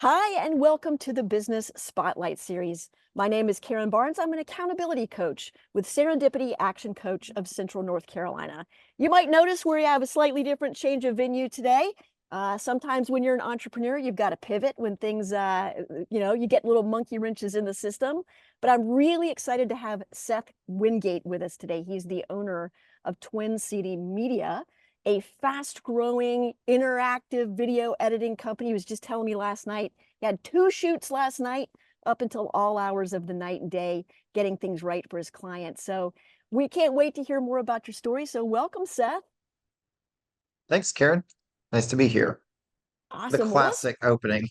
Hi, and welcome to the Business Spotlight Series. My name is Karen Barnes. I'm an accountability coach with Serendipity Action Coach of Central North Carolina. You might notice we have a slightly different change of venue today. Sometimes when you're an entrepreneur, you've got to pivot when things, you get little monkey wrenches in the system. But I'm really excited to have Seth Wingate with us today. He's the owner of Twin City Media, a fast-growing interactive video editing company. He was just telling me last night, he had 2 shoots last night up until all hours of the night and day, getting things right for his clients. So we can't wait to hear more about your story. So welcome, Seth. Thanks, Karen. Nice to be here. The Awesome. Well, classic opening.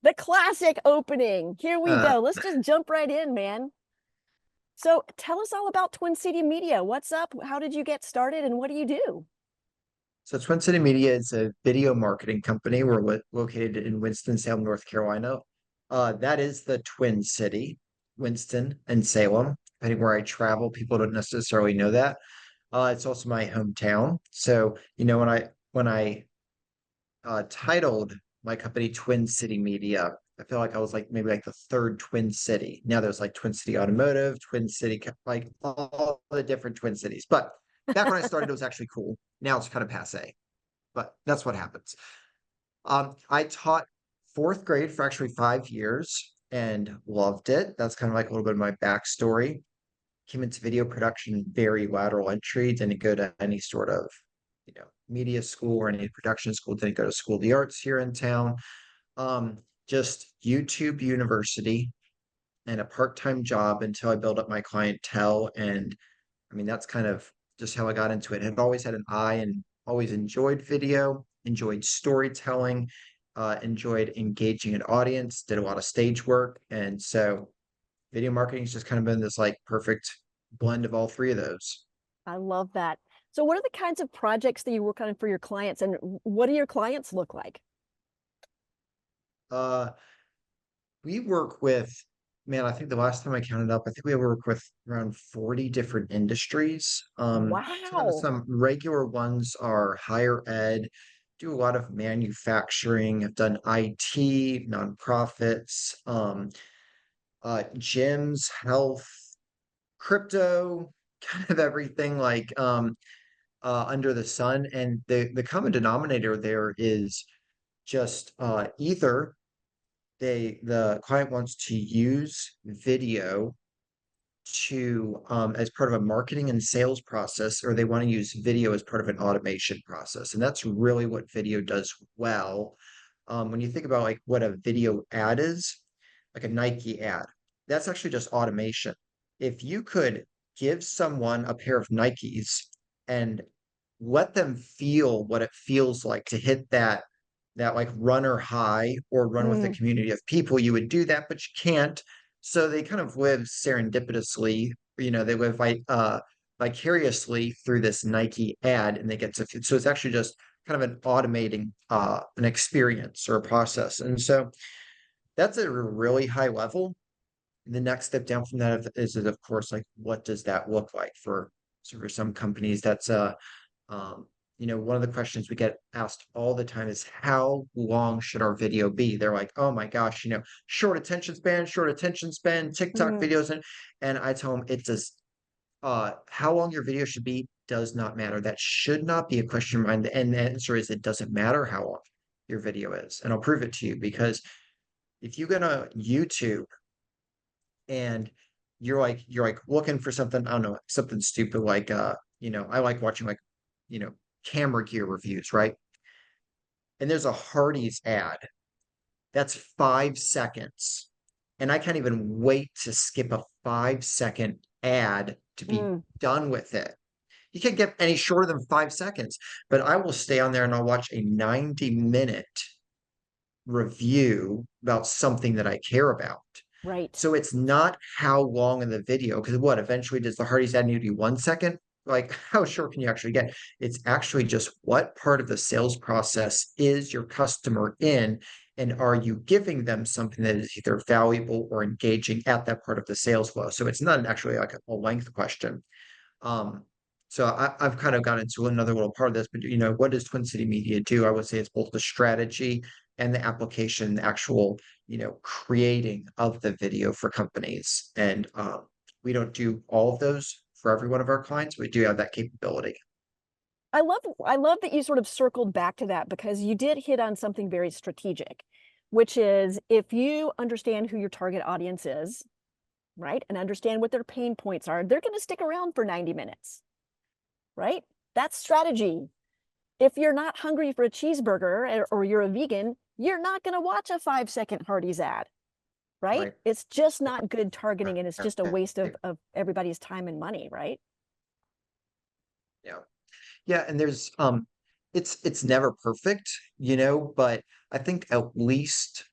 the classic opening. Here we Uh, go. Let's just jump right in, man. So tell us all about Twin City Media. What's up? How did you get started and what do you do? so Twin City Media is a video marketing company. We're located in Winston-Salem, North Carolina. That is the Twin City, Winston and Salem. Depending where I travel, people don't necessarily know that. It's also my hometown. So, when I titled my company Twin City Media, I feel like I was like maybe like the third Twin City. Now there's like Twin City Automotive, Twin City, like all the different Twin Cities. But back when I started, it was actually cool. Now it's kind of passe, but that's what happens. I taught fourth grade for actually 5 years and loved it. That's kind of like a little bit of my backstory. Came into video production very lateral entry, didn't go to any sort of, media school or any production school, didn't go to School of the Arts here in town. Just YouTube University and a part-time job until I built up my clientele. And I mean, that's kind of just how I got into it. I've always had an eye and always enjoyed video, enjoyed storytelling, enjoyed engaging an audience, did a lot of stage work. And so video marketing has just kind of been this like perfect blend of all three of those. I love that. So what are the kinds of projects that you work on for your clients and what do your clients look like? Uh, we work with, man, I think the last time I counted up, I think we work with around 40 different industries. Wow. Some regular ones are higher ed, do a lot of manufacturing, have done IT, nonprofits, gyms, health, crypto, kind of everything like under the sun. And the common denominator there is just either the client wants to use video to as part of a marketing and sales process, or they want to use video as part of an automation process. And that's really what video does well. When you think about like what a video ad is, like a Nike ad, that's actually just automation. If you could give someone a pair of Nikes and let them feel what it feels like to hit that like runner high or run with a Mm, community of people, you would do that, but you can't. So they kind of live serendipitously, they live vicariously through this Nike ad and they get to, so it's actually just kind of an automating an experience or a process. And so that's a really high level. The next step down from that is of course, like what does that look like for for some companies? That's um, one of the questions we get asked all the time is how long should our video be? They're like, oh my gosh, short attention span, TikTok mm, videos, and I tell them it does how long your video should be does not matter. That should not be a question in mind. And the answer is it doesn't matter how long your video is. And I'll prove it to you because if you go to YouTube and you're like looking for something, I don't know, something stupid like I like watching like, you know, camera gear reviews, right? And there's a Hardee's ad that's 5 seconds. And I can't even wait to skip a 5 second ad to be mm. done with it. You can't get any shorter than 5 seconds, but I will stay on there and I'll watch a 90-minute review about something that I care about. Right. So it's not how long in the video, because what eventually does the Hardee's ad need to be 1 second? Like, how short can you actually get? It's actually just what part of the sales process is your customer in, and are you giving them something that is either valuable or engaging at that part of the sales flow? So it's not actually like a length question. Um, so I've kind of got into another little part of this, but what does Twin City Media do? I would say it's both the strategy and the application, the actual, creating of the video for companies. And we don't do all of those for every one of our clients. We do have that capability. I love that you sort of circled back to that because you did hit on something very strategic, which is if you understand who your target audience is, right, and understand what their pain points are, they're going to stick around for 90 minutes, right? That's strategy. If you're not hungry for a cheeseburger or you're a vegan, you're not going to watch a 5-second Hardee's ad, right? Right. It's just not good targeting and it's just a waste Right. of everybody's time and money, right? Yeah. Yeah, and there's it's never perfect, but I think at least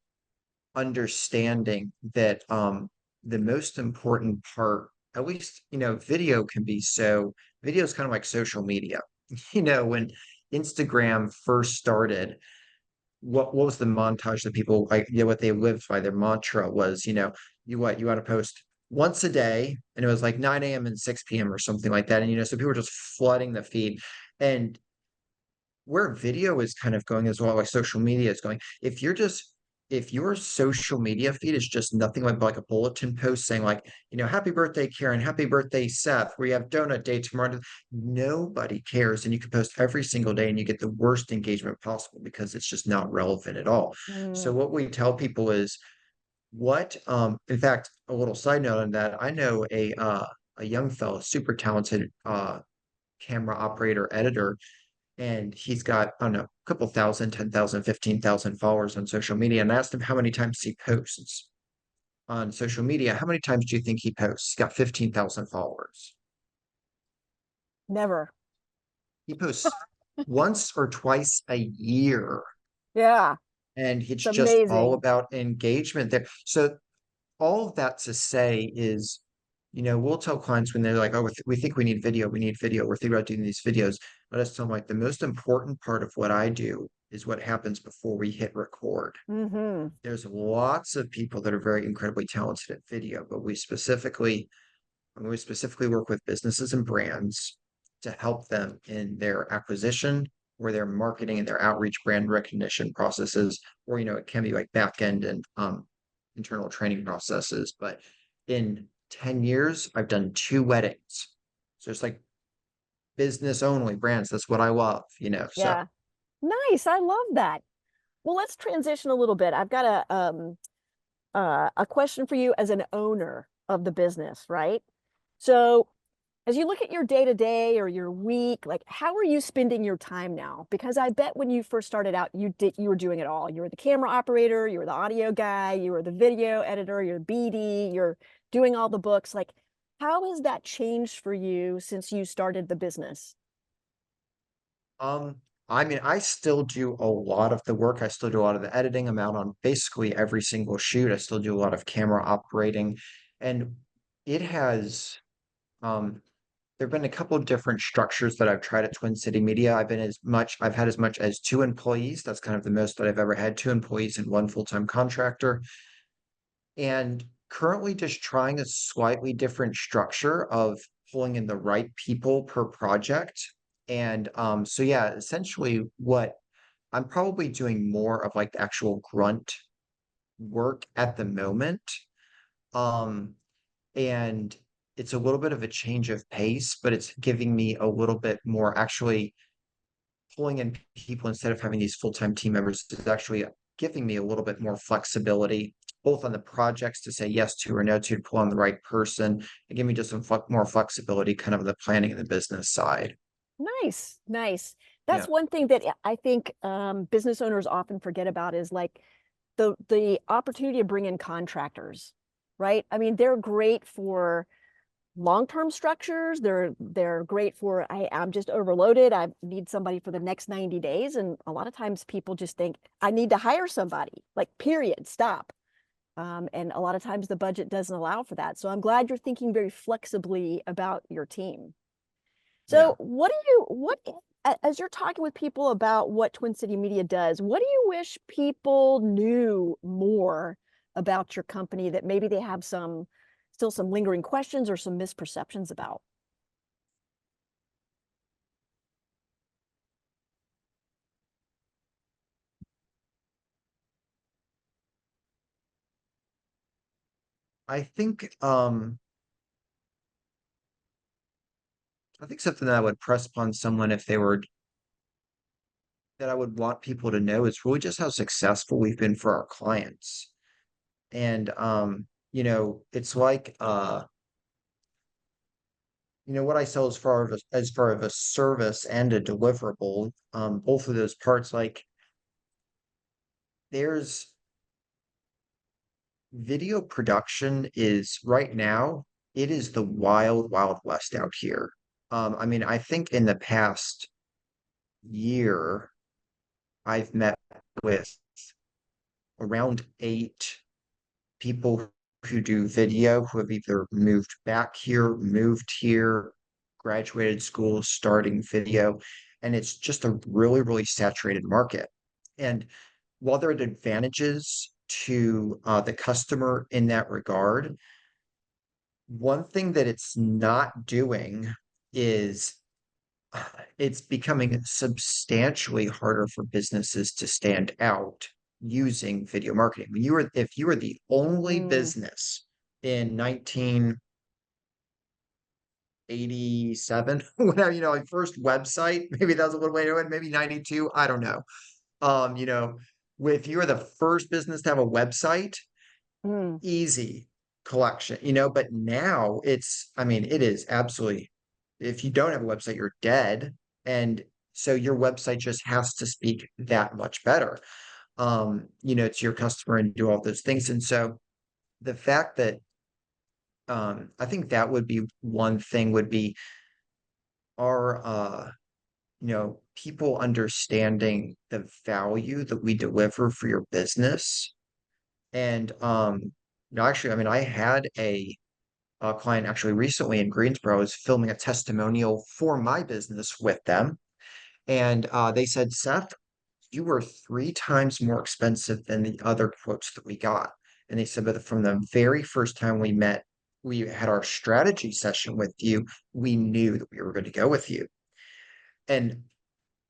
understanding that the most important part, at least, video is kind of like social media. When Instagram first started, what was the montage that people like, what they lived by, their mantra was, you want to post once a day, and it was like 9 a.m. and 6 p.m. or something like that. And so people were just flooding the feed. And where video is kind of going as well, like social media is going, if your social media feed is just nothing like a bulletin post saying like, happy birthday, Karen, happy birthday, Seth, we have donut day tomorrow. Nobody cares. And you can post every single day and you get the worst engagement possible because it's just not relevant at all. So Mm, what we tell people is in fact, a little side note on that, I know a young fellow, super talented camera operator, editor, and he's got, I don't know, a couple thousand, 10,000, 15,000 followers on social media. And I asked him how many times he posts on social media. How many times do you think he posts? He's got 15,000 followers. never. He posts once or twice a year. Yeah, And it's it's just all amazing. about engagement there. So all of that to say is, we'll tell clients when they're like, oh, we think we need video, we're thinking about doing these videos. Let us tell them like the most important part of what I do is what happens before we hit record. Mm-hmm. There's lots of people that are very incredibly talented at video, but we specifically work with businesses and brands to help them in their acquisition or their marketing and their outreach brand recognition processes, or it can be like back end and internal training processes. But in 10 years, I've done 2 weddings. So it's like business only brands. That's what I love. So Yeah. Nice. I love that. Well, let's transition a little bit. I've got a question for you as an owner of the business, right? So, as you look at your day to day or your week, like how are you spending your time now? Because I bet when you first started out, you were doing it all. You were the camera operator, you were the audio guy, you were the video editor, you're BD, you're doing all the books. Like, how has that changed for you since you started the business? Um, I mean, I still do a lot of the work. I still do a lot of the editing. I'm out on basically every single shoot. I still do a lot of camera operating. And it has, there have been a couple of different structures that I've tried at Twin City Media. I've had as much as 2 employees. That's kind of the most that I've ever had, 2 employees and one full-time contractor. And currently just trying a slightly different structure of pulling in the right people per project. And so yeah, essentially what I'm probably doing more of like the actual grunt work at the moment. Um, and it's a little bit of a change of pace, but it's giving me a little bit more actually pulling in people instead of having these full-time team members is actually giving me a little bit more flexibility, both on the projects to say yes to or no to pull on the right person, and give me just some more flexibility kind of the planning and the business side. Nice, nice. Yeah. That's one thing that I think business owners often forget about is like the opportunity to bring in contractors, right? I mean, they're great for long-term structures. They're great for I'm just overloaded. I need somebody for the next 90 days. And a lot of times people just think I need to hire somebody, like period, stop. And a lot of times the budget doesn't allow for that. So I'm glad you're thinking very flexibly about your team. Yeah. So as you're talking with people about what Twin City Media does, what do you wish people knew more about your company that maybe they have still some lingering questions or some misperceptions about? I think something that I would press upon someone if they were that I would want people to know is really just how successful we've been for our clients. And it's like what I sell as far of a service and a deliverable, both of those parts, like there's video production is right now, it is the wild, wild west out here. I mean, I think in the past year, I've met with around 8 people who do video who have either moved back here, moved here, graduated school, starting video, and it's just a really, really saturated market. And while there are advantages to the customer in that regard, one thing that it's not doing is it's becoming substantially harder for businesses to stand out using video marketing. If you were the only Mm, business in 1987, whatever, like first website, maybe that was a little way to it, maybe 92, I don't know. Um, you know, if you were the first business to have a website, mm, easy collection, but now I mean, it is absolutely, if you don't have a website, you're dead. And so your website just has to speak that much better, to your customer and do all those things. And so the fact that, I think that would be one thing would be our, people understanding the value that we deliver for your business. And, actually, I mean, I had a client actually recently in Greensboro. I was filming a testimonial for my business with them. And they said, Seth, you were 3 times more expensive than the other quotes that we got. And they said, but from the very first time we met, we had our strategy session with you, we knew that we were going to go with you. And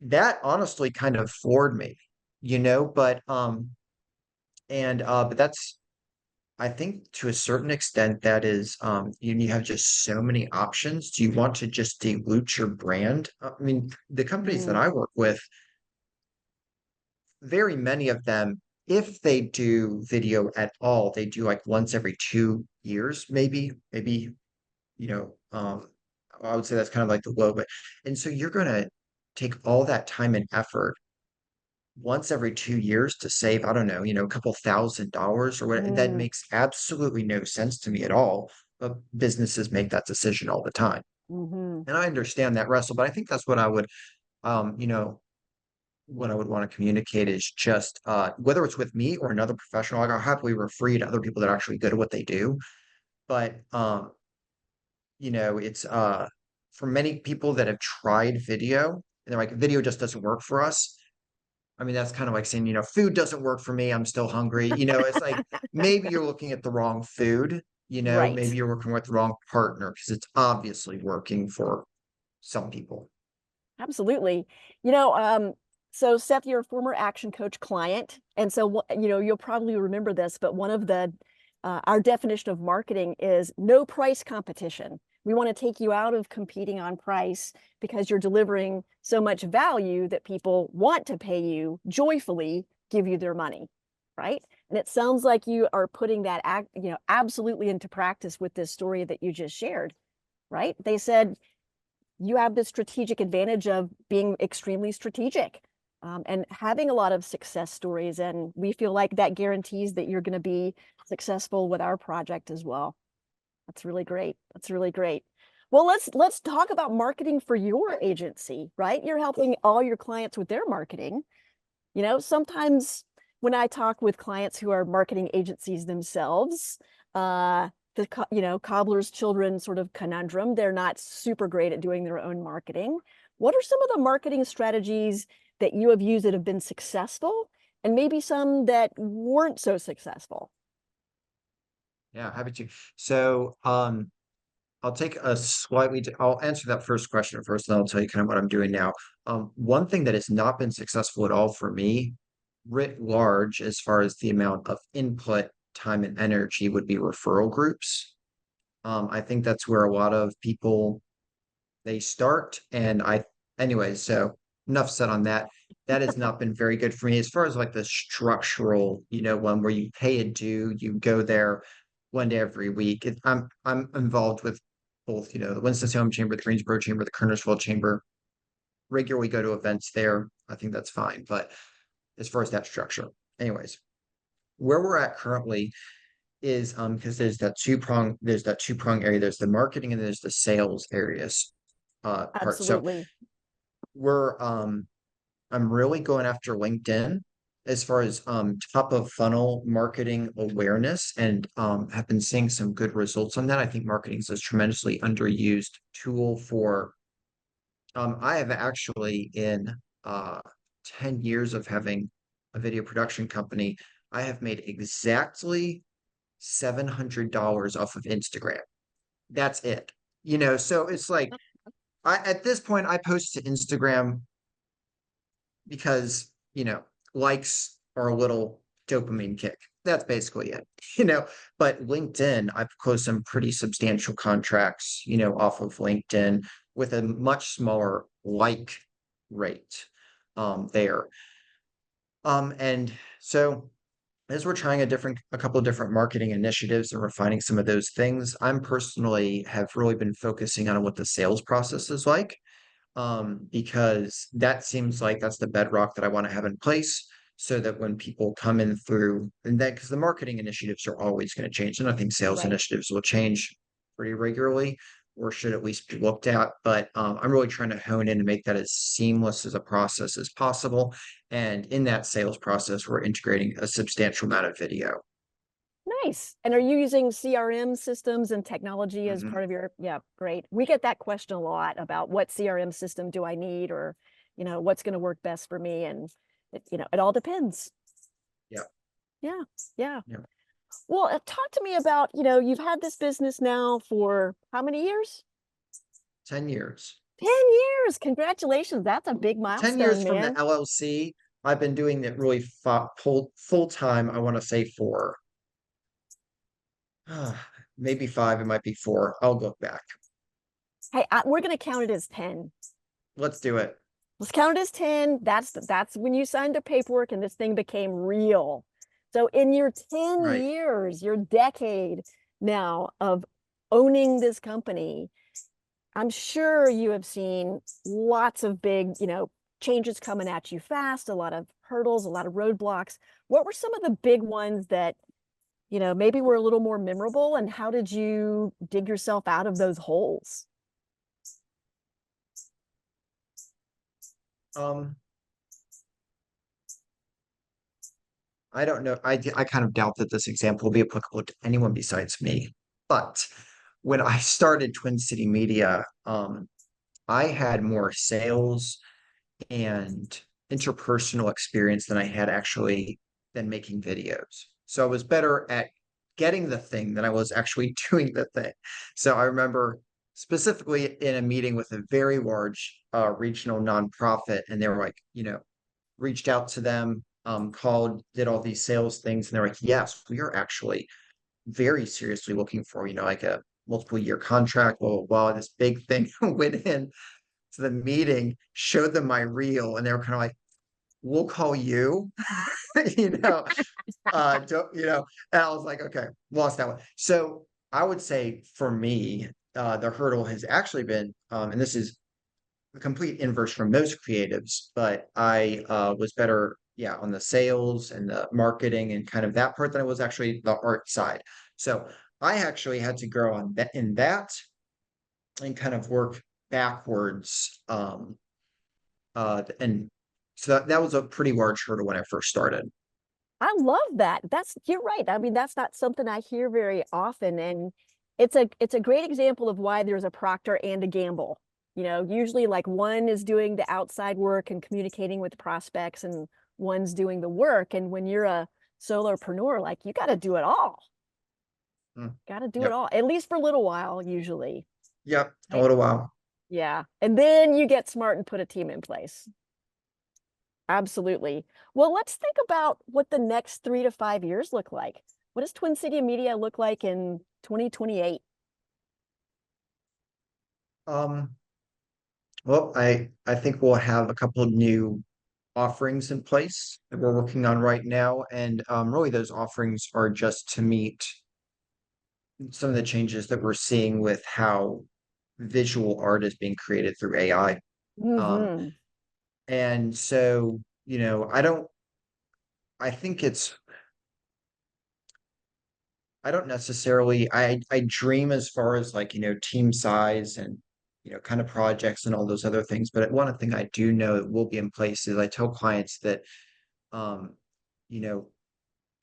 that honestly kind of floored me, but that's, I think to a certain extent that is, you have just so many options. Do you want to just dilute your brand? I mean, the companies that mm, I work with, very many of them, if they do video at all, they do like once every 2 years, maybe, you know, um, I would say that's kind of like the low, but, and so you're going to take all that time and effort once every 2 years to save, I don't know, a couple $1,000 or what, that mm, makes absolutely no sense to me at all. But businesses make that decision all the time. mhm, And I understand that, Russell, but I think that's what I would, um, you know, what I would want to communicate is just whether it's with me or another professional, like I'll happily refer you to other people that are actually good at what they do. But it's for many people that have tried video and they're like, video just doesn't work for us. I mean, that's kind of like saying, food doesn't work for me. I'm still hungry. It's like maybe you're looking at the wrong food, maybe right. you're working with the wrong partner because it's obviously working for some people. Absolutely. You know, so Seth, you're a former Action Coach client, and so you'll probably remember this, but one of the our definition of marketing is no price competition. We want to take you out of competing on price because you're delivering so much value that people want to pay you joyfully, give you their money, right? And it sounds like you are putting that absolutely into practice with this story that you just shared, right? They said you have the strategic advantage of being extremely strategic and having a lot of success stories. And we feel like that guarantees that you're going to be successful with our project as well. That's really great. That's really great. Well, let's talk about marketing for your agency, right? You're helping all your clients with their marketing. Sometimes when I talk with clients who are marketing agencies themselves, cobbler's children sort of conundrum, they're not super great at doing their own marketing. What are some of the marketing strategies that you have used that have been successful and maybe some that weren't so successful? Yeah, happy to. So, I'll answer that first question first, and then I'll tell you kind of what I'm doing now. One thing that has not been successful at all for me, writ large, as far as the amount of input time and energy would be referral groups. I think that's where a lot of people they start. And anyways, so enough said on that. That has not been very good for me as far as like the structural, one where you pay a due, you go there one day every week. I'm involved with both, the Winston-Salem Chamber, the Greensboro Chamber, the Kernersville Chamber. Regularly go to events there. I think that's fine. But as far as that structure, anyways, where we're at currently is because there's that two-prong area. There's the marketing and there's the sales areas part. So Absolutely. we're I'm really going after LinkedIn as far as top of funnel marketing awareness and have been seeing some good results on that. I think marketing is a tremendously underused tool for I have actually in 10 years of having a video production company, I have made exactly $700 off of Instagram. That's it. So it's like at this point I post to Instagram because, likes are a little dopamine kick. That's basically it, but LinkedIn, I've closed some pretty substantial contracts, off of LinkedIn with a much smaller like rate there. And so as we're trying a couple of different marketing initiatives and refining some of those things, I'm personally have really been focusing on what the sales process is like, because that seems like that's the bedrock that I want to have in place so that when people come in through and that because the marketing initiatives are always going to change, and I think sales Right. initiatives will change pretty regularly or should at least be looked at. But I'm really trying to hone in and make that as seamless as a process as possible. And in that sales process, we're integrating a substantial amount of video. Nice. And are you using CRM systems and technology as Mhm. part of your, yeah, great. We get that question a lot about what CRM system do I need or, what's going to work best for me. And it all depends. Yeah, Yeah. Yeah. yeah. Well, talk to me about, you've had this business now for how many years? 10 years. 10 years. Congratulations. That's a big 10 years milestone, from the man. LLC. I've been doing it really full time. I want to say for maybe 5. It might be 4. I'll look back. Hey, we're going to count it as 10. Let's do it. Let's count it as 10. That's when you signed the paperwork and this thing became real. So in your 10 Right. years, your decade now of owning this company, I'm sure you have seen lots of big, changes coming at you fast, a lot of hurdles, a lot of roadblocks. What were some of the big ones that, maybe were a little more memorable, and how did you dig yourself out of those holes? Um, I don't know. I kind of doubt that this example will be applicable to anyone besides me. But when I started Twin City Media, I had more sales and interpersonal experience than I had actually than making videos. So I was better at getting the thing than I was actually doing the thing. So I remember specifically in a meeting with a very large regional nonprofit, and they were like, reached out to them, called, did all these sales things, and they're like, yes, we are actually very seriously looking for, like a multiple year contract. Blah, blah, blah. This big thing went in to the meeting, showed them my reel, and they were kind of like, we'll call you, you know, don't, and I was like, okay, lost that one. So I would say for me, the hurdle has actually been, and this is a complete inverse from most creatives, but I was better, yeah, on the sales and the marketing and kind of that part than I was actually the art side. So I actually had to grow on that in that and kind of work backwards. And so that was a pretty large hurdle when I first started. I love that. You're right. I mean, that's not something I hear very often. And it's a great example of why there's a Procter and a Gamble. Usually like one is doing the outside work and communicating with prospects and one's doing the work. And when you're a solopreneur, like you got to do it all. Mm, Got to do it yep. all, at least for a little while, usually. Yep. A Right? little while. Yeah. And then you get smart and put a team in place. Absolutely. Well, let's think about what the next 3 to 5 years look like. What does Twin City Media look like in 2028? Um, well, I think we'll have a couple of new offerings in place that we're working on right now, and really those offerings are just to meet some of the changes that we're seeing with how visual art is being created through AI. Um, Mm-hmm. and so, I think I don't necessarily, I dream as far as like, team size and, kind of projects and all those other things. But one thing I do know that will be in place is I tell clients that, um, you know,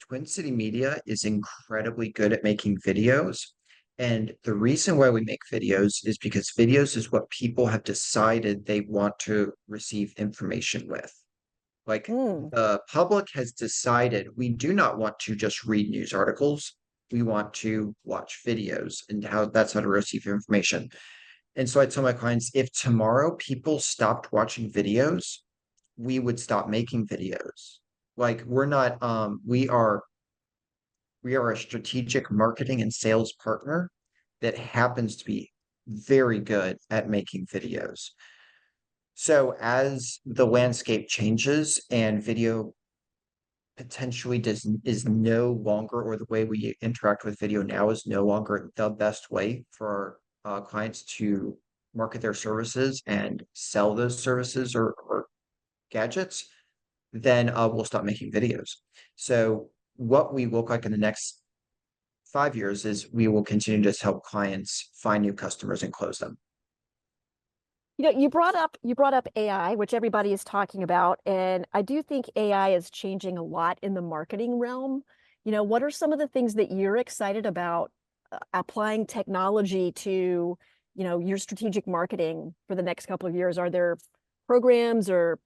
Twin City Media is incredibly good at making videos. And the reason why we make videos is because videos is what people have decided they want to receive information with. Like Mm. the public has decided we do not want to just read news articles. We want to watch videos and that's how to receive information. And so I tell my clients if tomorrow people stopped watching videos, we would stop making videos. Like we are a strategic marketing and sales partner that happens to be very good at making videos. So as the landscape changes and video potentially is no longer, or the way we interact with video now is no longer the best way for our clients to market their services and sell those services or gadgets, then we'll stop making videos. So what we look like in the next 5 years is we will continue to just help clients find new customers and close them. You brought up AI, which everybody is talking about, and I do think AI is changing a lot in the marketing realm. What are some of the things that you're excited about applying technology to, your strategic marketing for the next couple of years? Are there programs or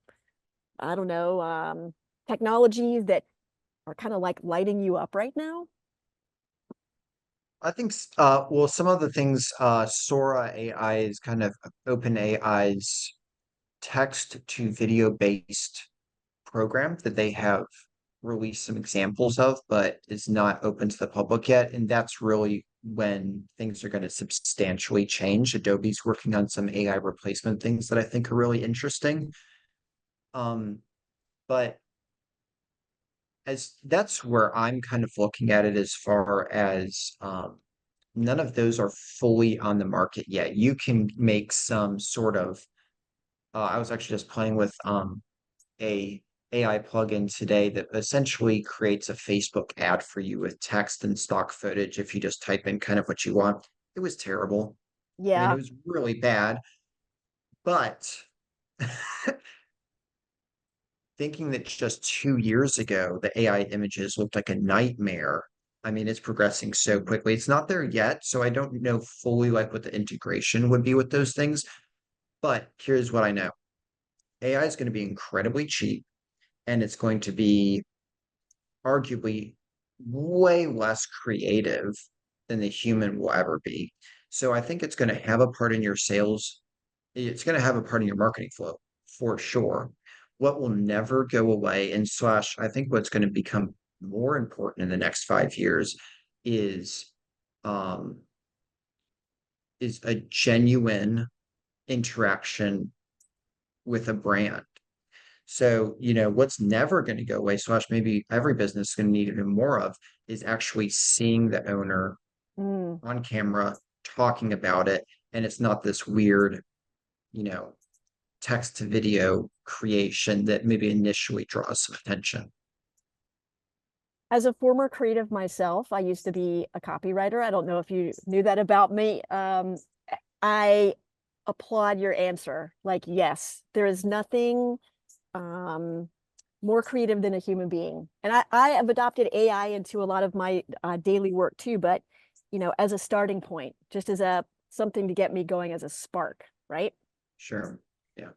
I don't know, technologies that are kind of like lighting you up right now? I think, well, some of the things, Sora AI is kind of open AI's text to video based program that they have released some examples of, but it's not open to the public yet. And that's really when things are going to substantially change. Adobe's working on some AI replacement things that I think are really interesting. Um, but as that's where I'm kind of looking at it as far as none of those are fully on the market yet. You can make some sort of I was actually just playing with a AI plugin today that essentially creates a Facebook ad for you with text and stock footage if you just type in kind of what you want. It was terrible. I mean, it Yeah. was really bad, but thinking that just 2 years ago, the AI images looked like a nightmare. I mean, it's progressing so quickly. It's not there yet, so I don't know fully like what the integration would be with those things. But here's what I know. AI is going to be incredibly cheap and it's going to be arguably way less creative than the human will ever be. So I think it's going to have a part in your sales. It's going to have a part in your marketing flow for sure. What will never go away, and slash, I think what's going to become more important in the next 5 years is um is a genuine interaction with a brand. So, what's never going to go away, slash, maybe every business is going to need even more of, is actually seeing the owner Mm. on camera talking about it. And it's not this weird, you know, text to video creation that maybe initially draws some attention. As a former creative myself, I used to be a copywriter. I don't know if you knew that about me. I applaud your answer. Like, yes, there is nothing um, more creative than a human being. And I have adopted AI into a lot of my daily work too, but as a starting point, just as a something to get me going as a spark, right? Sure. Yeah.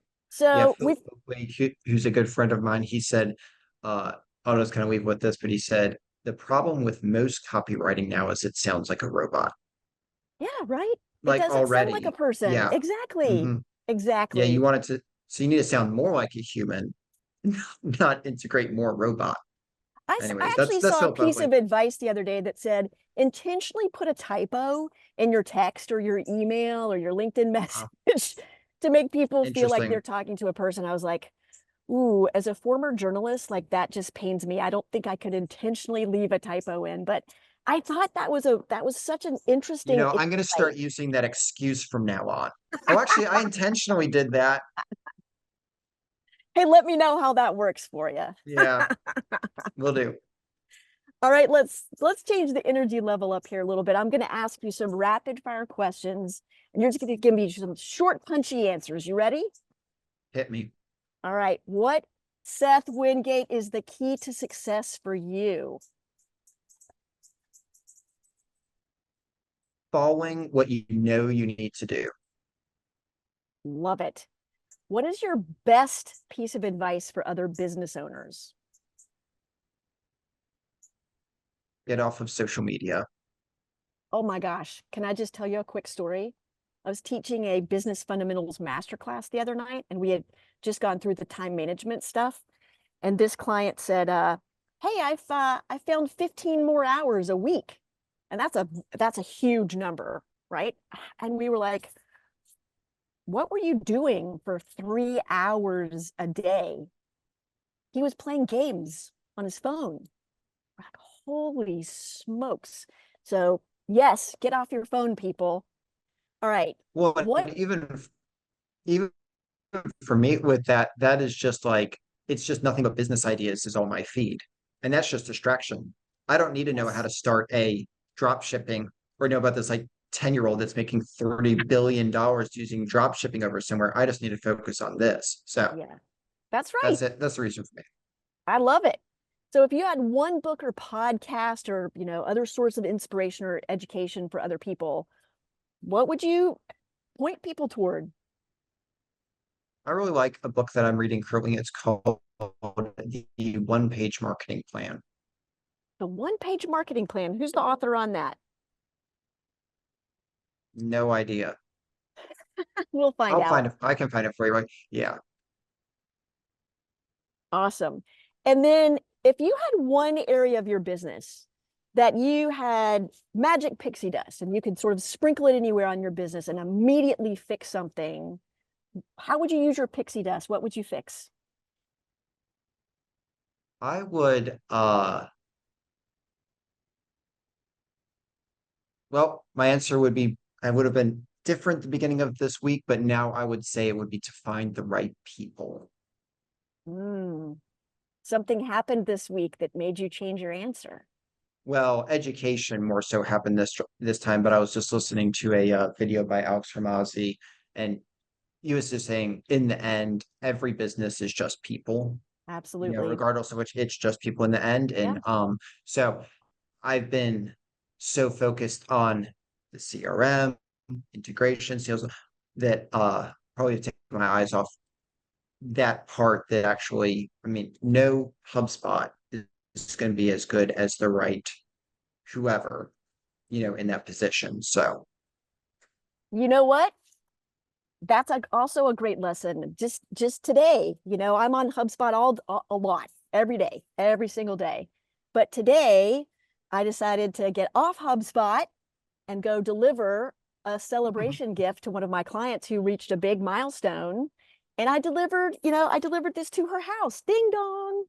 Yeah. So Phil we've Wade, who's a good friend of mine, he said, I'll just kind of leave with this, but he said, the problem with most copywriting now is it sounds like a robot. Yeah, right. It Like doesn't sound like a already. person. Yeah. Exactly. hmm Yeah, you Exactly. want it to, so you need to sound more like a human, not integrate more robot. I Anyways, actually that's saw a Philip piece Buckley. of advice the other day that said intentionally put a typo in your text or your email or your LinkedIn Uh, message to make people feel like they're Interesting. talking to a person. I was like, ooh, as a former journalist, like that just pains me. I don't think I could intentionally leave a typo in, but I thought that was such an You interesting know, I'm going to insight. start using that excuse from now on. Oh, actually, I intentionally did that. Hey, let me know how that works for you. Yeah, will do. All right, let's change the energy level up here a little bit. I'm going to ask you some rapid fire questions, and you're just going to give me some short, punchy answers. You ready? Hit me. All right. What, Seth Wingate, is the key to success for you? Following what you know you need to do. Love it. What is your best piece of advice for other business owners? Get off of social media. Oh my gosh. Can I just tell you a quick story? I was teaching a business fundamentals masterclass the other night, and we had just gone through the time management stuff. And this client said, "Hey, I found 15 more hours a week," and that's a huge number, right? And we were like, "What were you doing for 3 hours a day?" He was playing games on his phone. Like, holy smokes! So yes, get off your phone, people. All right, Well, what? and even for me with that, that is just like it's just nothing but business ideas is on my feed. And that's just distraction. I don't need to know how Yes, to start a drop shipping or know about this like 10-year-old that's making $30 billion using drop shipping over somewhere. I just need to focus on this. So yeah, that's right. that's it. That's the reason for me. I love it. So if you had one book or podcast or, other source of inspiration or education for other people, what would you point people toward? I really like a book that I'm reading currently. It's called The One Page Marketing Plan. The one-page marketing plan. Who's the author on that? No idea. We'll find I'll out. find it. I can find it for you. Right? Yeah. Awesome. And then if you had one area of your business that you had magic pixie dust and you could sort of sprinkle it anywhere on your business and immediately fix something, how would you use your pixie dust? What would you fix? I would well, my answer would be I would have been different at the beginning of this week, but now I would say it would be to find the right people. Mm, something happened this week that made you change your answer. Well, education more so happened this time, but I was just listening to a video by Alex Ramosi, and he was just saying, in the end, every business is just people. You know, Absolutely. regardless of which, it's just people in the end. Yeah. And so I've been so focused on the CRM integration sales that probably take my eyes off that part that actually, I mean, no HubSpot is going to be as good as the right whoever, in that position. So, You know what? That's also a great lesson. Just today, I'm on HubSpot a lot, every day, every single day. But today, I decided to get off HubSpot and go deliver a celebration gift to one of my clients who reached a big milestone. And I delivered this to her house. Ding dong.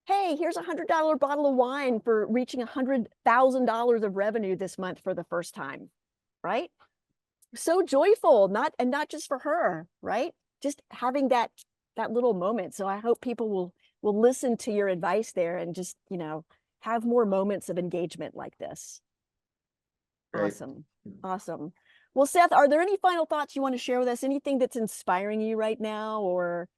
Hey, here's $100 bottle of wine for reaching $100,000 of revenue this month for the first time, right? So joyful, not just for her, right? Just having that little moment. So I hope people will listen to your advice there and just, have more moments of engagement like this. great. Awesome. Awesome. Well, Seth, are there any final thoughts you want to share with us? Anything that's inspiring you right now or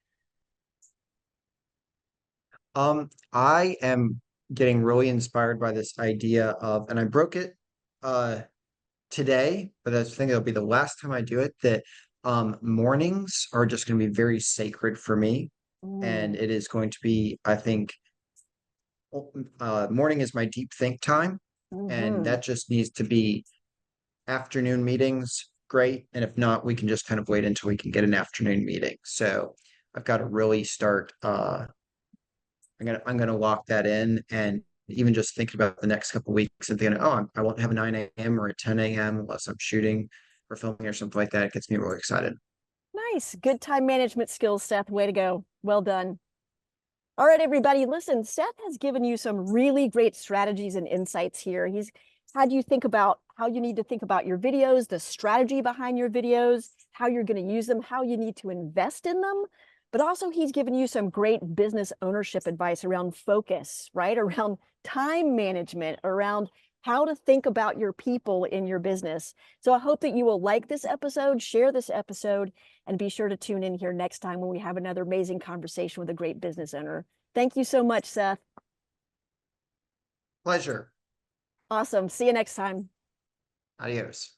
I am getting really inspired by this idea of, and I broke it uh today, but I think it'll be the last time I do it, that mornings are just going to be very sacred for me. And mm, it is going to be, I think, morning is my deep think time. And hmm that just needs to be afternoon meetings, great. And if not, we can just kind of wait until we can get an afternoon meeting. So I've got to really start I'm gonna walk that in, and even just thinking about the next couple of weeks and thinking, oh, I won't have a 9 a.m. or a 10 a.m. unless I'm shooting or filming or something like that. It gets me really excited. Nice. Good time management skills, Seth. Way to go. Well done. All right, everybody, listen, Seth has given you some really great strategies and insights here. He's had you think about how you need to think about your videos, the strategy behind your videos, how you're going to use them, how you need to invest in them. But also he's given you some great business ownership advice around focus, right? Around time management, around how to think about your people in your business. So I hope that you will like this episode, share this episode, and be sure to tune in here next time when we have another amazing conversation with a great business owner. Thank you so much, Seth. Pleasure. Awesome. See you next time. Adios.